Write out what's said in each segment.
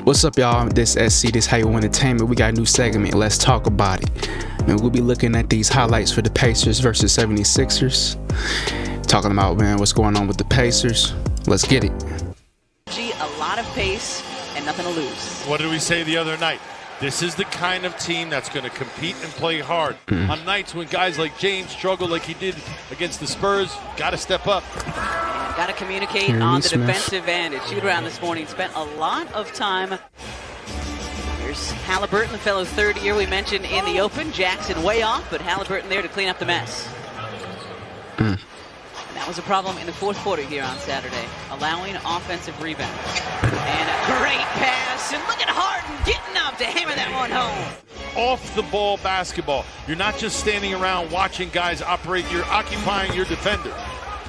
What's up, y'all? This SC, this How You Entertainment. We got a new segment. Let's talk about it. And we'll be looking at these highlights for the Pacers versus 76ers. Talking about, man, what's going on with the Pacers. Let's get it. A lot of pace and nothing to lose. What did we say the other night? This is the kind of team that's going to compete and play hard. On nights when guys like James struggle like he did against the Spurs, got to step up. And got to communicate on the defensive end. His shoot-around this morning spent a lot of time. Here's Haliburton, the fellow's third year we mentioned in the open. Jackson way off, but Haliburton there to clean up the mess. And that was a problem in the fourth quarter here on Saturday, allowing offensive rebounds. And a great pass, and look at Harden getting up to hammer that one home. Off the ball basketball. You're not just standing around watching guys operate, you're occupying your defender.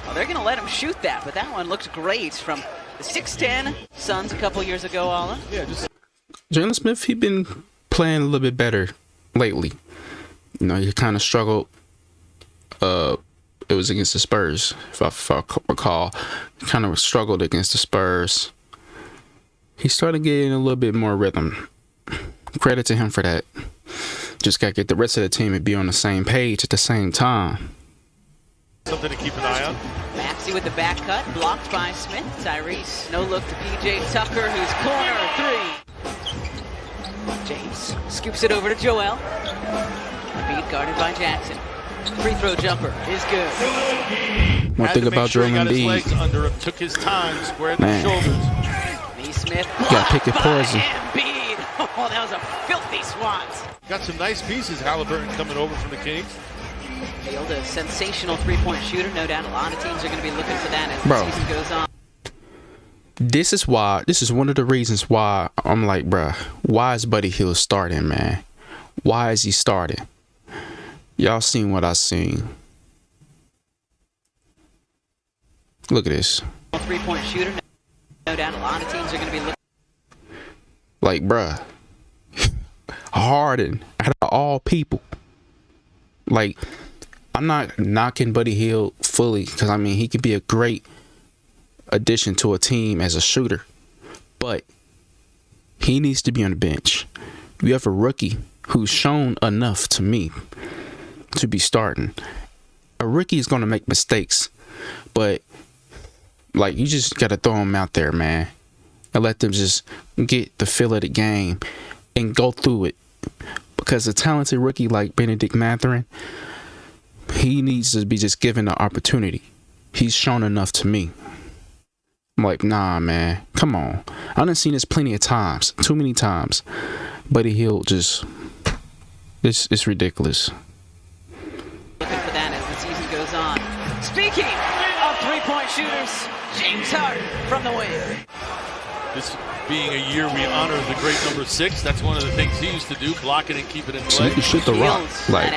Well, they're going to let him shoot that, but that one looked great from the 6'10 Suns a couple years ago, Alla. Yeah, just Jalen Smith, he's been playing a little bit better lately. You know, he kind of struggled. It was against the Spurs, if I recall. He kind of struggled against the Spurs. He started getting a little bit more rhythm. Credit to him for that. Just got to get the rest of the team to be on the same page at the same time. Something to keep an eye on. Maxey with the back cut, blocked by Smith. Tyrese, no look to PJ Tucker, who's corner three. James scoops it over to Joel. Embiid guarded by Jackson. Free throw jumper is good. One thing about Joel Embiid, under him, took his time, squared the shoulders. Smith, got to pick your poison. Embiid. Oh, that was a filthy swat. Got some nice pieces. Haliburton coming over from the Kings. Field, a sensational three-point shooter. No doubt a lot of teams are going to be looking for that as the season goes on. This is one of the reasons why I'm like, bruh, why is Buddy Hield starting, man? Why is he starting? Y'all seen what I seen. Look at this. Three-point shooter. No doubt a lot of teams are going to be looking. Like, bruh, Harden, out of all people. Like, I'm not knocking Buddy Hield fully, because, I mean, he could be a great addition to a team as a shooter. But he needs to be on the bench. You have a rookie who's shown enough to me to be starting. A rookie is going to make mistakes, but like, you just got to throw them out there, man, and let them just get the feel of the game and go through it. Because a talented rookie like Benedict Mathurin, he needs to be just given the opportunity. He's shown enough to me. I'm like, nah, man, come on. I done seen this plenty of times, too many times. Buddy Hield just, it's ridiculous. Looking for that as the season goes on. Speaking of three-point shooters, James Harden from the wing. This being a year we honor the great number 6, that's one of the things he used to do, block it and keep it in play. So he can shoot the rock. Like,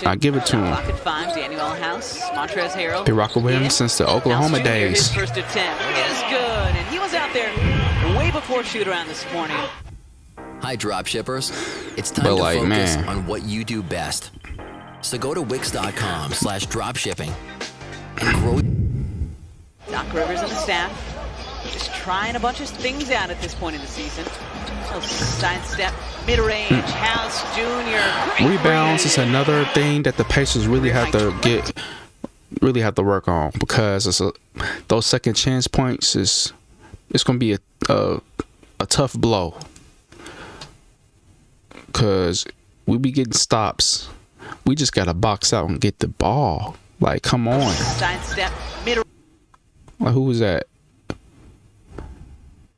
I give it to him. Block at 5, Daniel House, Montrezl Harrell. Been rocking with him since the Oklahoma days. His first attempt is good, and he was out there way before shoot-around this morning. Hi, drop shippers. It's time to focus on what you do best. So go to wix.com/dropshipping and grow. Doc Rivers and the staff just trying a bunch of things out at this point in the season. So sidestep, mid-range, House Jr. Rebounds is another thing that the Pacers really have to work on, because those second chance points it's going to be a tough blow, because we be getting stops. We just got to box out and get the ball. Like, come on. Sidestep, mid. Like, who was that?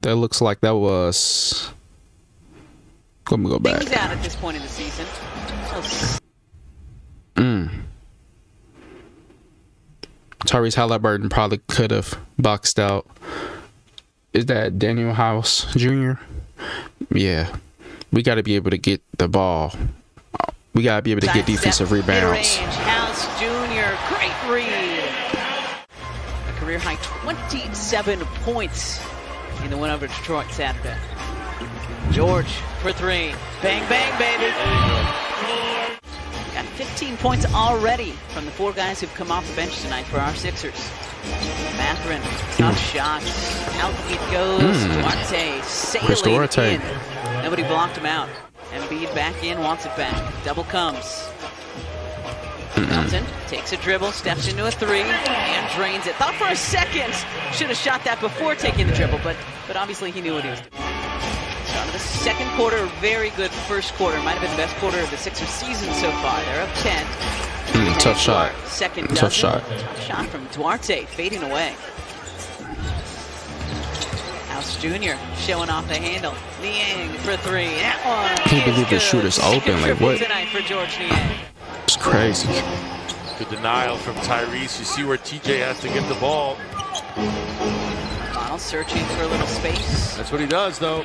That looks like that was. Let me go back. Things out at this point in the season. Tyrese Haliburton probably could have boxed out. Is that Daniel House Jr.? Yeah. We got to be able to get the ball. We got to be able to get defensive rebounds. House Jr. Great read. A career high 27 points in the win over Detroit Saturday. George for 3. Bang, bang, baby. Got 15 points already from the 4 guys who've come off the bench tonight for our Sixers. Mathurin, tough shot. Out it goes. Duarte sailing in. Nobody blocked him out. Embiid back in, wants it back. Double comes. Melton takes a dribble, steps into a three, and drains it. Thought for a second should have shot that before taking the dribble, but obviously he knew what he was doing. Start of the second quarter, very good first quarter. Might have been the best quarter of the Sixers season so far. They're up 10. Tough shot. Second tough shot. Tough shot from Duarte, fading away. House Jr. showing off the handle. Niang for three. That one. Can't believe the shooter's open. Like what? Tonight for George Niang. It's crazy. Good denial from Tyrese. You see where TJ has to get the ball. Bottle searching for a little space. That's what he does, though.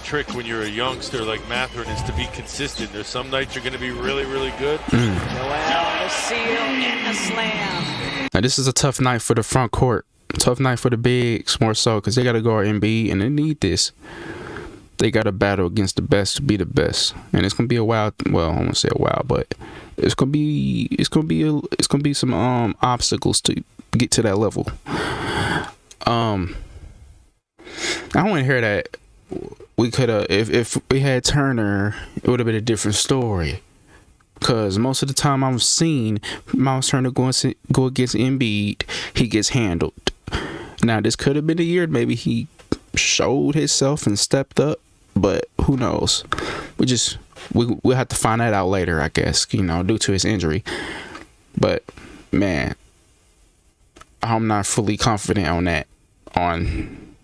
Trick when you're a youngster like Mathurin is to be consistent. There's some nights you're going to be really, really good. Noel, the seal and the slam. Now this is a tough night for the front court. Tough night for the bigs, more so, because they got to guard Embiid, and they need this. They got to battle against the best to be the best, and it's gonna be a while. Well, I won't say a while, but it's gonna be some obstacles to get to that level. I want to hear that we could have if we had Turner, it would have been a different story. Because most of the time I've seen Miles Turner go against Embiid, he gets handled. Now this could have been a year maybe he showed himself and stepped up, but who knows? We'll have to find that out later, I guess, due to his injury. But man, I'm not fully confident on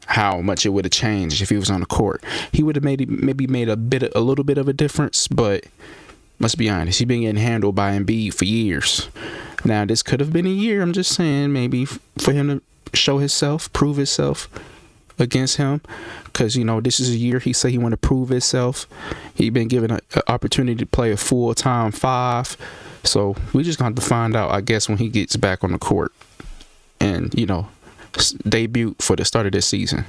how much it would have changed if he was on the court. He would have maybe made a little bit of a difference, but let's be honest, he's been getting handled by Embiid for years. Now this could have been a year, I'm just saying, maybe for him to show himself, prove himself against him, because this is a year he said he want to prove himself. He been given an opportunity to play a full-time 5, so we just gonna have to find out, I guess, when he gets back on the court and debut for the start of this season.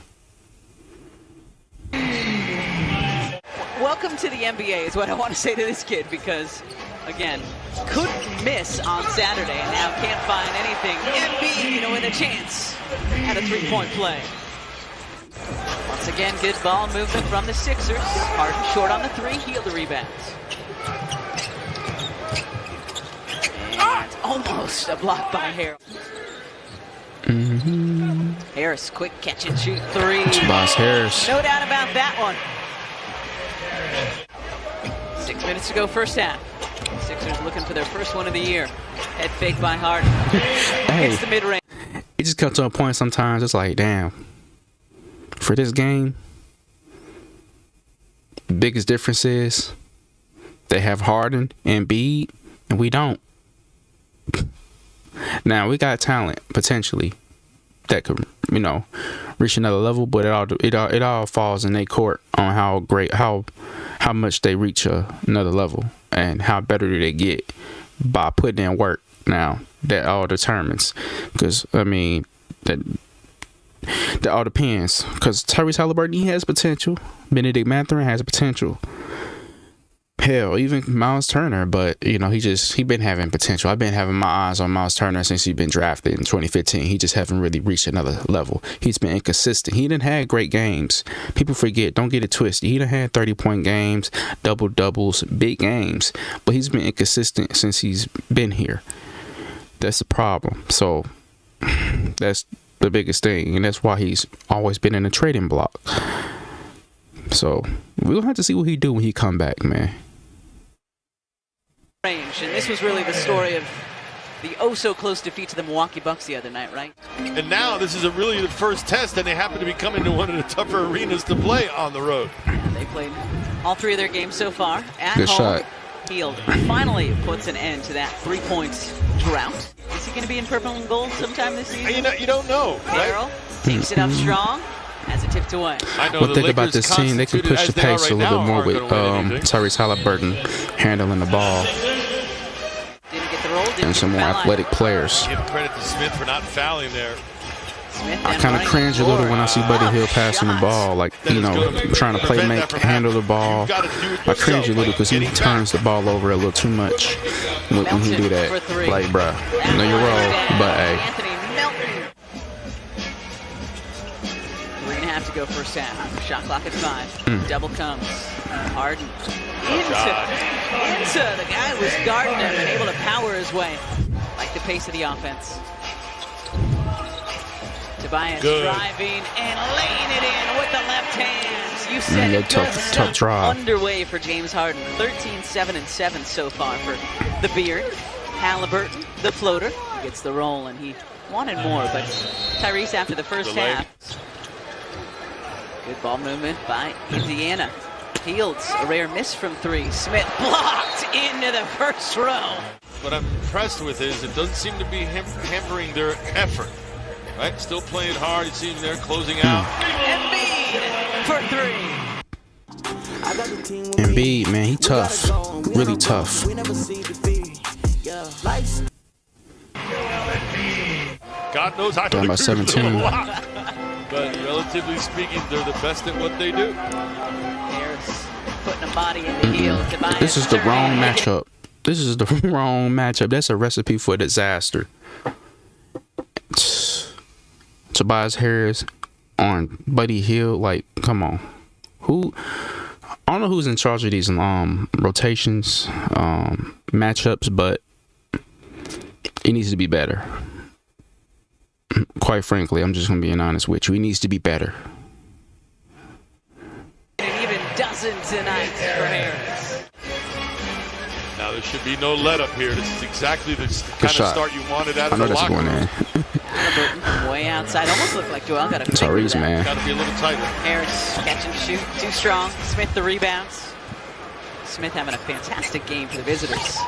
Welcome to the NBA is what I want to say to this kid, because again, couldn't miss on Saturday and now can't find anything. Embiid with a chance at a three-point play. Once again, good ball movement from the Sixers. Harden short on the three, healed the rebounds. And almost a block by Harris. Harris, quick catch and shoot three. It's Boss Harris. No doubt about that one. 6 minutes to go, first half. Sixers looking for their first one of the year. Head fake by Harden. Hits the mid-range. It just comes to a point sometimes, it's like, damn. For this game, the biggest difference is they have Harden and Embiid, and we don't. Now, we got talent, potentially, that could, reach another level, but it all falls in their court on how much they reach another level and how better do they get by putting in work. Now that all determines, because that all depends, because Tyrese Haliburton, he has potential. Benedict Mathurin has potential. Hell, even Miles Turner, but he been having potential. I've been having my eyes on Miles Turner since he's been drafted in 2015. He just haven't really reached another level. He's been inconsistent. He didn't have great games. People forget, don't get it twisted. He done had 30-point games, double-doubles, big games, but he's been inconsistent since he's been here. That's the problem. So that's the biggest thing, and that's why he's always been in the trading block. So we'll have to see what he do when he come back, man. And this was really the story of the oh-so-close defeat to the Milwaukee Bucks the other night, right? And now this is really the first test, and they happen to be coming to one of the tougher arenas to play on the road. They played all three of their games so far at Good home. shot. Field finally puts an end to that 3 points drought. Is he going to be in purple and gold sometime this season? You don't know, right? Carroll takes it up strong. Has it tipped away. One thing about this team, they can push the pace a little bit more with Tyrese Haliburton handling the ball. Didn't get the roll, And some more athletic players. Give credit to Smith for not fouling there. I kind of cringe a little when I see Buddy Hield passing the ball, like, trying to handle the ball. I cringe a little because he turns the ball over a little too much when he do that. Like, bruh, know your role. But hey, Anthony Melton. 3.5 to go first half. Shot clock at 5. Double comes. Harden into the guy who was guarding him and able to power his way. Like the pace of the offense. Tobias driving and laying it in with the left hands. You said it. Tough drive. Underway for James Harden. 13-7-7 so far for the Beard. Haliburton, the floater, gets the roll, and he wanted more, but Tyrese after the first half. Good ball movement by Indiana. Fields, a rare miss from 3. Smith blocked into the first row. What I'm impressed with is it doesn't seem to be hampering their effort. Right? Still playing hard. You see him there closing out. Embiid for 3. Embiid, man, he tough. Really tough. God knows I Down by 17. But relatively speaking, they're the best at what they do. Harris putting a body in the heel. This is the wrong matchup. This is the wrong matchup. That's a recipe for disaster. Tobias Harris on Buddy Hield, like, come on. I don't know who's in charge of these rotations, matchups, but it needs to be better. Quite frankly, I'm just gonna be honest with you. It needs to be better. It even doesn't tonight for Harris. Now there should be no let up here. This is exactly the kind of start you wanted out of the locker room. Haliburton way outside. Almost looked like Joel got a Tyrese, man. Got to be a little tighter. Harris catch and shoot, too strong. Smith the rebounds. Smith having a fantastic game for the visitors.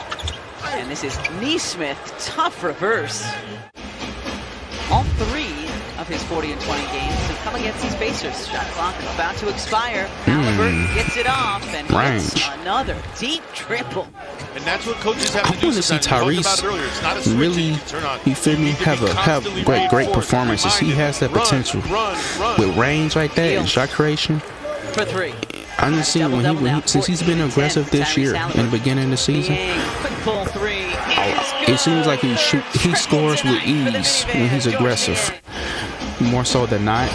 And this is Nesmith, tough reverse. All 3 of his 40 and 20 games have come against these Pacers. Shot clock about to expire. Haliburton gets it off and hits another deep triple. And that's what coaches have to do. I want to see Tyrese really, you feel me, have great performances. He has that potential with range like that and shot creation. For 3. I didn't see since he's been aggressive this year in the beginning of the season. Quick pull 3. It seems like he scores with ease when he's aggressive, more so than not.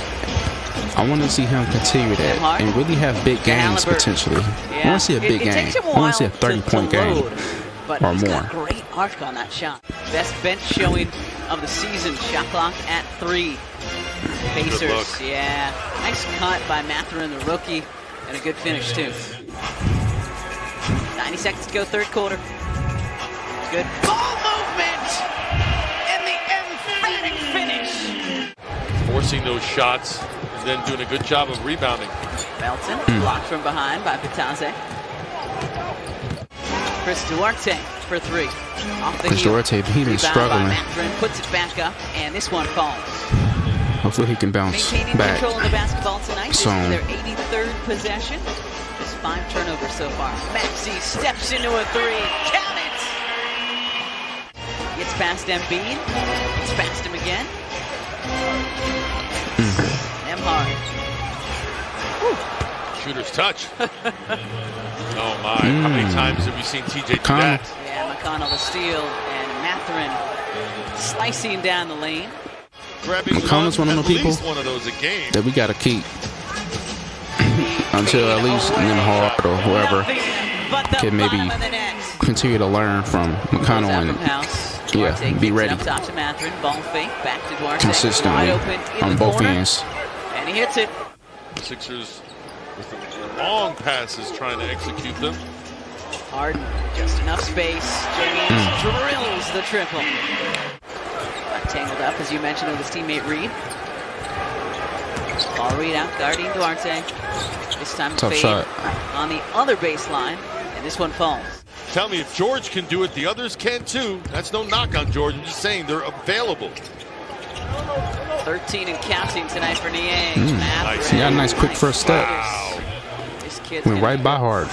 I want to see him continue that and really have big games potentially. I want to see a big game. I want to see a 30-point game or more. Great arc on that shot. Best bench showing of the season. Shot clock at 3. Pacers, yeah. Nice cut by Mathurin, the rookie, and a good finish too. 90 seconds to go, third quarter. Good ball movement and the emphatic finish. Forcing those shots and then doing a good job of rebounding. Melton blocked from behind by Patase. Chris Duarte for 3. Off the Chris Duarte, he's been struggling. Mathurin puts it back up, and this one falls. Hopefully he can bounce Maintaining back. control of the basketball tonight. This is So, their 83rd possession. Just 5 turnovers so far. Maxey steps into a 3. Count it! Gets past Embiid. Gets past him again. Hard. Shooter's touch. Oh my. How many times have we seen TJ do that? Yeah, McConnell the steal and Mathurin slicing down the lane. McConnell's one of the people that we got to keep until at least Nimhard or whoever can maybe continue to learn from McConnell and be ready consistently on both ends. And he hits it. Sixers with the long passes trying to execute them. Harden, just enough space. James drills the triple. Got tangled up, as you mentioned, with his teammate Reed. Ball Reed out, guarding Duarte. This time tough shot on the other baseline, and this one falls. Tell me, if George can do it, the others can too. That's no knock on George. I'm just saying they're available. 13 and counting tonight for Niang. Nice. He got a nice quick first step. Wow. This kid's went right by Harden.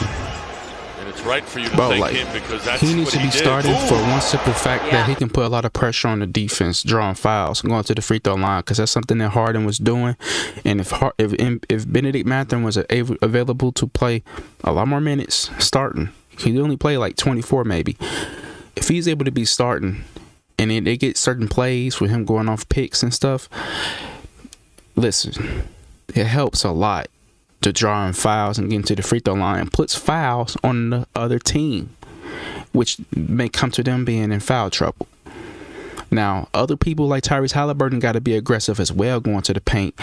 And it's right for you to thank him because that's he needs to be starting for one simple fact Yeah. that he can put a lot of pressure on the defense, drawing fouls, going to the free throw line, because that's something that Harden was doing. And if Benedict Mathurin was available to play a lot more minutes starting, he only played like 24 maybe. If he's able to be starting and then they get certain plays with him going off picks and stuff. Listen, it helps a lot to drawing fouls and getting to the free throw line, and puts fouls on the other team, which may come to them being in foul trouble. Now, other people like Tyrese Haliburton got to be aggressive as well, going to the paint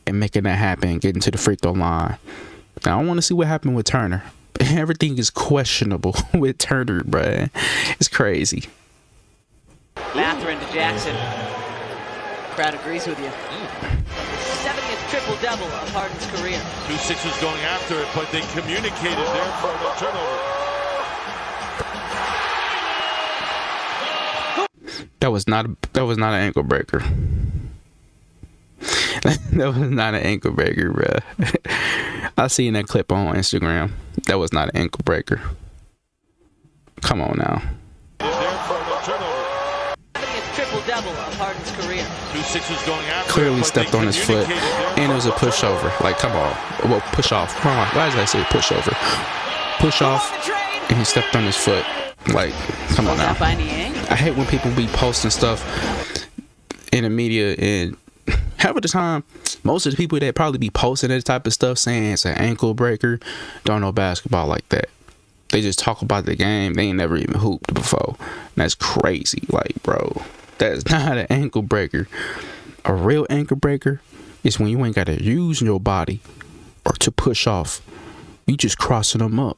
and making that happen, getting to the free throw line. Now, I want to see what happened with Turner. Everything is questionable with Turner, bruh. It's crazy. Mathurin to Jackson. Crowd agrees with you. 70th triple-double of Harden's career. 2 Sixers going after it, but they communicated there for no turnover. That was not an ankle breaker. That was not an ankle breaker, bruh. I seen that clip on Instagram. That was not an ankle breaker. Come on now. Triple-double of Harden's career. 2 Sixers going after clearly it, stepped on his foot, and it was a pushover. Like, come on. Well, push off. Come on. Why did I say pushover? Push off, and he stepped on his foot. Like, come on now. I hate when people be posting stuff in the media, and half of the time, most of the people that probably be posting that type of stuff saying it's an ankle breaker don't know basketball like that. They just talk about the game. They ain't never even hooped before. And that's crazy. Like, bro, that's not an ankle breaker. A real ankle breaker is when you ain't got to use your body or to push off. You just crossing them up,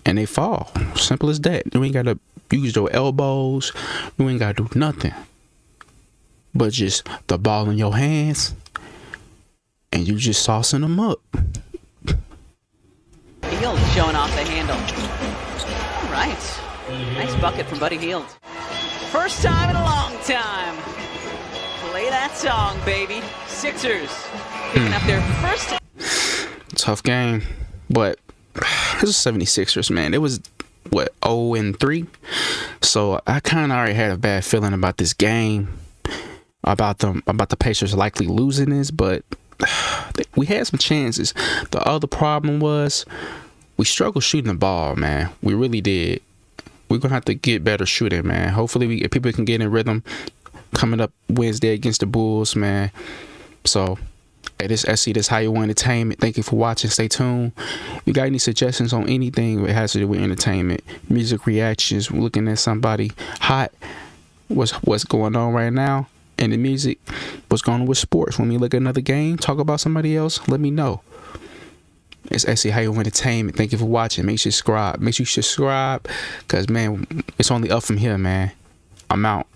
and they fall. Simple as that. You ain't got to use your elbows. You ain't got to do nothing but just the ball in your hands, and you just saucing them up. Hield showing off the handle. All right. Nice bucket from Buddy Hield. First time in a long time. Play that song, baby. Sixers picking up their first. Tough game, but it was 76ers, man. It was, what, 0-3? So I kind of already had a bad feeling about this game, about the Pacers likely losing this, but we had some chances. The other problem was we struggled shooting the ball, man. We really did. We're going to have to get better shooting, man. Hopefully people can get in rhythm coming up Wednesday against the Bulls, man. So, hey, this SC, this How You Want Entertainment. Thank you for watching. Stay tuned. If you got any suggestions on anything that has to do with entertainment, music reactions, looking at somebody hot, what's going on right now in the music, what's going on with sports. When we look at another game, talk about somebody else, let me know. It's SC How You Want Entertainment. Thank you for watching. Make sure you subscribe. Because, man, it's only up from here, man. I'm out.